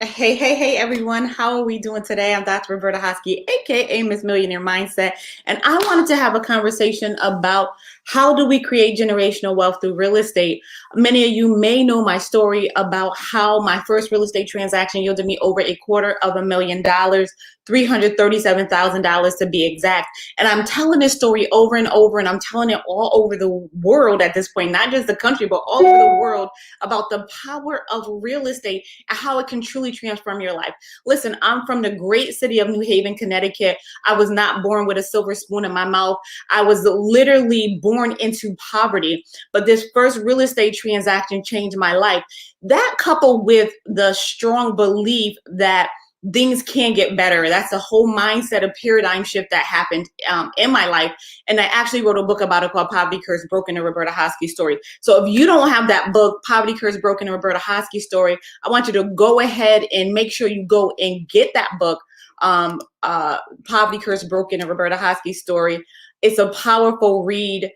Hey, everyone. How are we doing today? I'm Dr. Roberta Hosky, aka Miss Millionaire Mindset. And I wanted to have a conversation about how do we create generational wealth through real estate. Many of you may know my story about how my first real estate transaction yielded me over $250,000, $337,000 to be exact. And I'm telling this story over and over, and I'm telling it all over the world at this point, not just the country, but all over the world, about the power of real estate and how it can truly transform your life. Listen, I'm from the great city of New Haven, Connecticut. I was not born with a silver spoon in my mouth. I was literally born into poverty, but this first real estate transaction changed my life. That, coupled with the strong belief that things can get better. That's a whole mindset, a paradigm shift that happened in my life. And I actually wrote a book about it called Poverty Curse Broken, a Roberta Hosky story. So if you don't have that book, Poverty Curse Broken, a Roberta Hosky story, I want you to go ahead and make sure you go and get that book, Poverty Curse Broken, a Roberta Hosky story. It's a powerful read.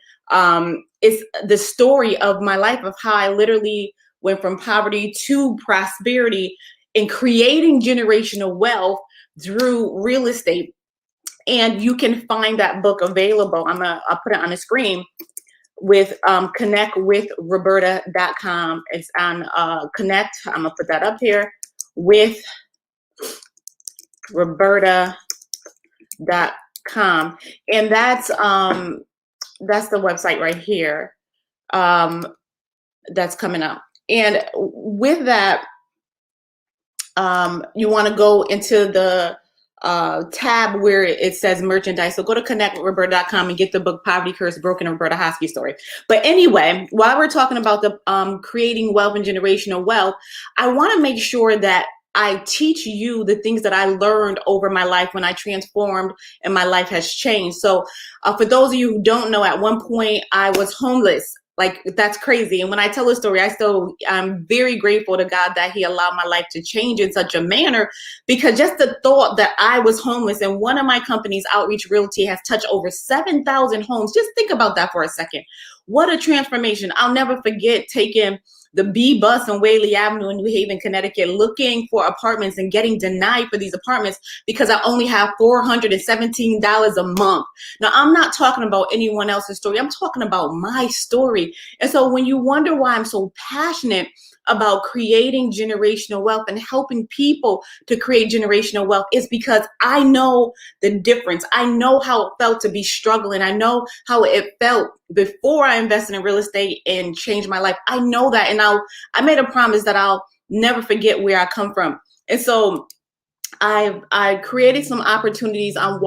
It's the story of my life, of how I literally went from poverty to prosperity and creating generational wealth through real estate. And you can find that book available. I'll put it on the screen with connectwithroberta.com. It's on connect. I'm gonna put that up here with roberta.com. And that's the website right here. That's coming up. And with that, you want to go into the tab where it says merchandise. So go to connectwithroberta.com and get the book Poverty Curse Broken, a Roberta Hosky story. But anyway, while we're talking about the creating wealth and generational wealth, I want to make sure that I teach you the things that I learned over my life when I transformed and my life has changed. So for those of you who don't know, at one point I was homeless. Like, that's crazy. And when I tell the story, I'm very grateful to God that he allowed my life to change in such a manner, because just the thought that I was homeless and one of my companies, Outreach Realty, has touched over 7,000 homes. Just think about that for a second. What a transformation. I'll never forget taking the B bus on Whaley Avenue in New Haven, Connecticut, looking for apartments and getting denied for these apartments because I only have $417 a month. Now, I'm not talking about anyone else's story. I'm talking about my story. And so when you wonder why I'm so passionate about creating generational wealth and helping people to create generational wealth, is because I know the difference. I know how it felt to be struggling. I know how it felt before I invested in real estate and changed my life. I know that. And I made a promise that I'll never forget where I come from. And so I created some opportunities on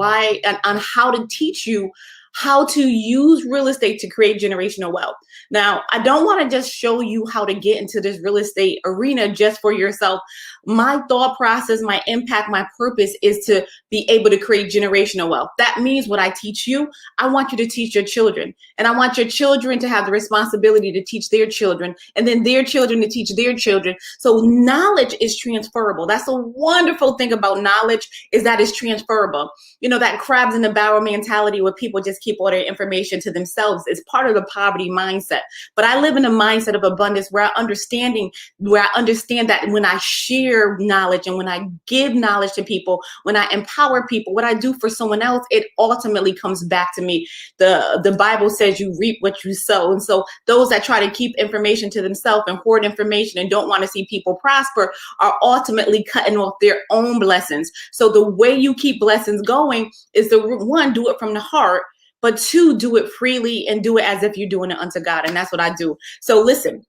how to teach you how to use real estate to create generational wealth. Now, I don't want to just show you how to get into this real estate arena just for yourself. My thought process, my impact, my purpose is to be able to create generational wealth. That means what I teach you, I want you to teach your children. And I want your children to have the responsibility to teach their children, and then their children to teach their children. So knowledge is transferable. That's a wonderful thing about knowledge, is that it's transferable. You know, that crabs in the barrel mentality where people just keep all their information to themselves is part of the poverty mindset. But I live in a mindset of abundance where I understand that when I share knowledge and when I give knowledge to people, when I empower people, what I do for someone else, it ultimately comes back to me. The Bible says you reap what you sow. And so those that try to keep information to themselves and hoard information and don't want to see people prosper are ultimately cutting off their own blessings. So the way you keep blessings going is to, one, do it from the heart, but two, do it freely and do it as if you're doing it unto God. And that's what I do. So listen,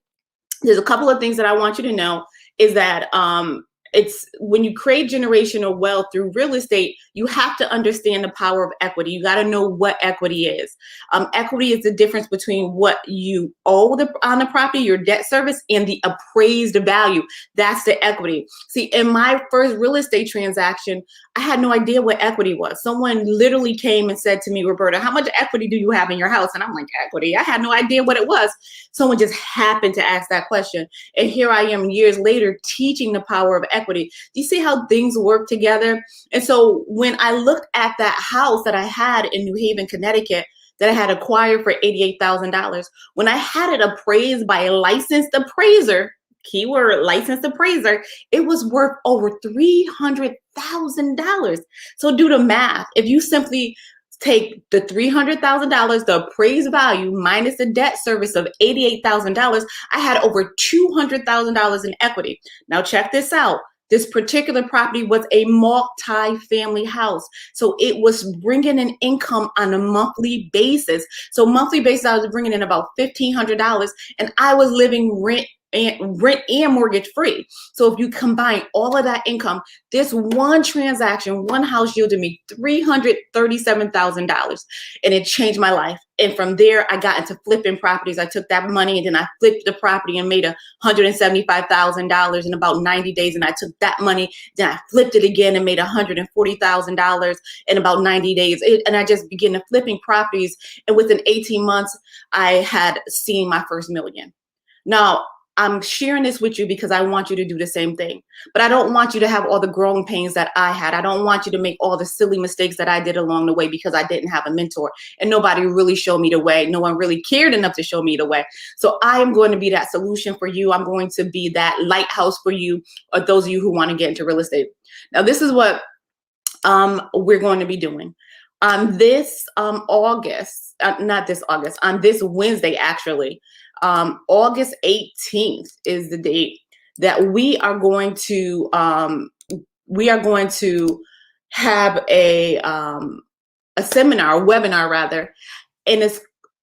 there's a couple of things that I want you to know, is that it's when you create generational wealth through real estate, you have to understand the power of equity. You got to know what equity is. Equity is the difference between what you owe on the property, your debt service, and the appraised value. That's the equity. See, in my first real estate transaction, I had no idea what equity was. Someone literally came and said to me, Roberta, how much equity do you have in your house? And I'm like, equity? I had no idea what it was. Someone just happened to ask that question. And here I am years later teaching the power of equity. Do you see how things work together? And so when I looked at that house that I had in New Haven, Connecticut, that I had acquired for $88,000, when I had it appraised by a licensed appraiser, keyword licensed appraiser, it was worth over $300,000. So do the math. If you simply take the $300,000, the appraised value minus the debt service of $88,000, I had over $200,000 in equity. Now check this out. This particular property was a multi-family house. So it was bringing in income on a monthly basis. So monthly basis, I was bringing in about $1,500 and I was living rent and mortgage free. So if you combine all of that income, this one transaction, one house yielded me $337,000 and it changed my life. And from there, I got into flipping properties. I took that money and then I flipped the property and made $175,000 in about 90 days. And I took that money, then I flipped it again and made $140,000 in about 90 days. And I just began to flipping properties. And within 18 months, I had seen my first million. Now, I'm sharing this with you because I want you to do the same thing. But I don't want you to have all the growing pains that I had. I don't want you to make all the silly mistakes that I did along the way because I didn't have a mentor and nobody really showed me the way. No one really cared enough to show me the way. So I am going to be that solution for you. I'm going to be that lighthouse for you, or those of you who want to get into real estate. Now, this is what we're going to be doing. On this August, not this August, on this Wednesday, actually, August 18th is the date that we are going to have a seminar, a webinar rather, and it's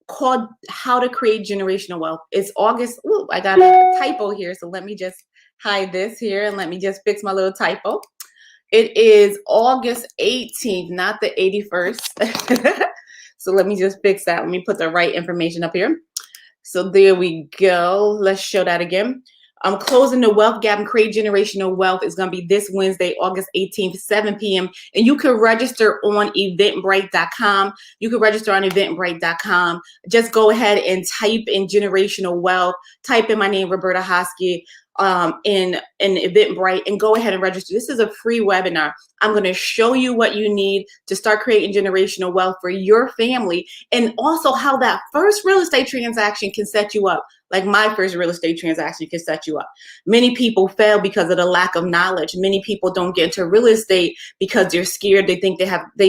called How to Create Generational Wealth. It's August. Ooh, I got a typo here, so let me just hide this here and let me just fix my little typo. It is August 18th, not the 81st. So let me just fix that. Let me put the right information up here. So there we go. Let's show that again. I'm closing the wealth gap and create generational wealth is going to be this Wednesday, August 18th, 7 p.m. And you can register on eventbrite.com. You can register on eventbrite.com. Just go ahead and type in generational wealth. Type in my name, Roberta Hoskie, in Eventbrite, and go ahead and register. This is a free webinar. I'm going to show you what you need to start creating generational wealth for your family, and also how that first real estate transaction can set you up. Like my first real estate transaction can set you up. Many people fail because of the lack of knowledge. Many people don't get into real estate because they're scared. They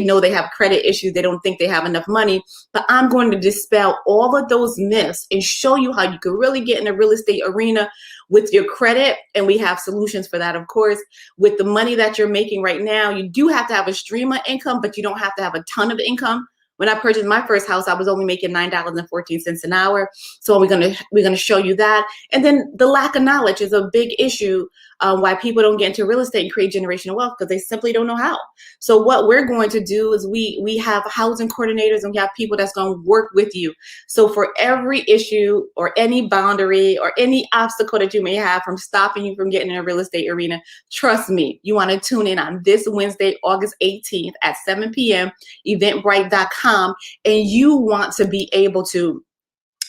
know they have credit issues. They don't think they have enough money. But I'm going to dispel all of those myths and show you how you can really get in the real estate arena with your credit. And we have solutions for that, of course. With the money that you're making right now, you do have to have a stream of income, but you don't have to have a ton of income. When I purchased my first house, I was only making $9.14 an hour. So we're gonna show you that. And then the lack of knowledge is a big issue why people don't get into real estate and create generational wealth, because they simply don't know how. So what we're going to do is we have housing coordinators and we have people that's going to work with you. So for every issue or any boundary or any obstacle that you may have from stopping you from getting in a real estate arena, trust me, you want to tune in on this Wednesday, August 18th at 7 p.m., eventbrite.com, and you want to be able to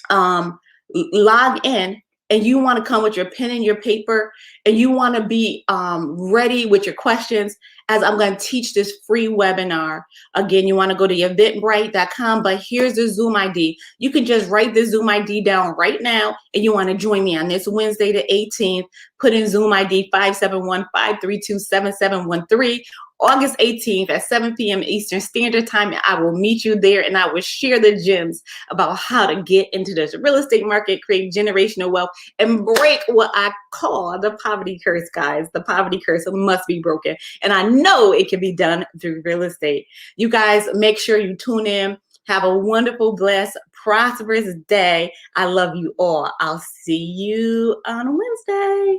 log in, and you want to come with your pen and your paper, and you want to be ready with your questions as I'm going to teach this free webinar. Again, you want to go to eventbrite.com, but here's the Zoom ID. You can just write the Zoom ID down right now, and you want to join me on this Wednesday the 18th. Put in Zoom ID 571-532-7713. August 18th at 7 p.m. Eastern Standard Time. I will meet you there, and I will share the gems about how to get into this real estate market, create generational wealth, and break what I call the poverty curse, guys. The poverty curse must be broken. And I know it can be done through real estate. You guys, make sure you tune in. Have a wonderful, blessed, prosperous day. I love you all. I'll see you on Wednesday.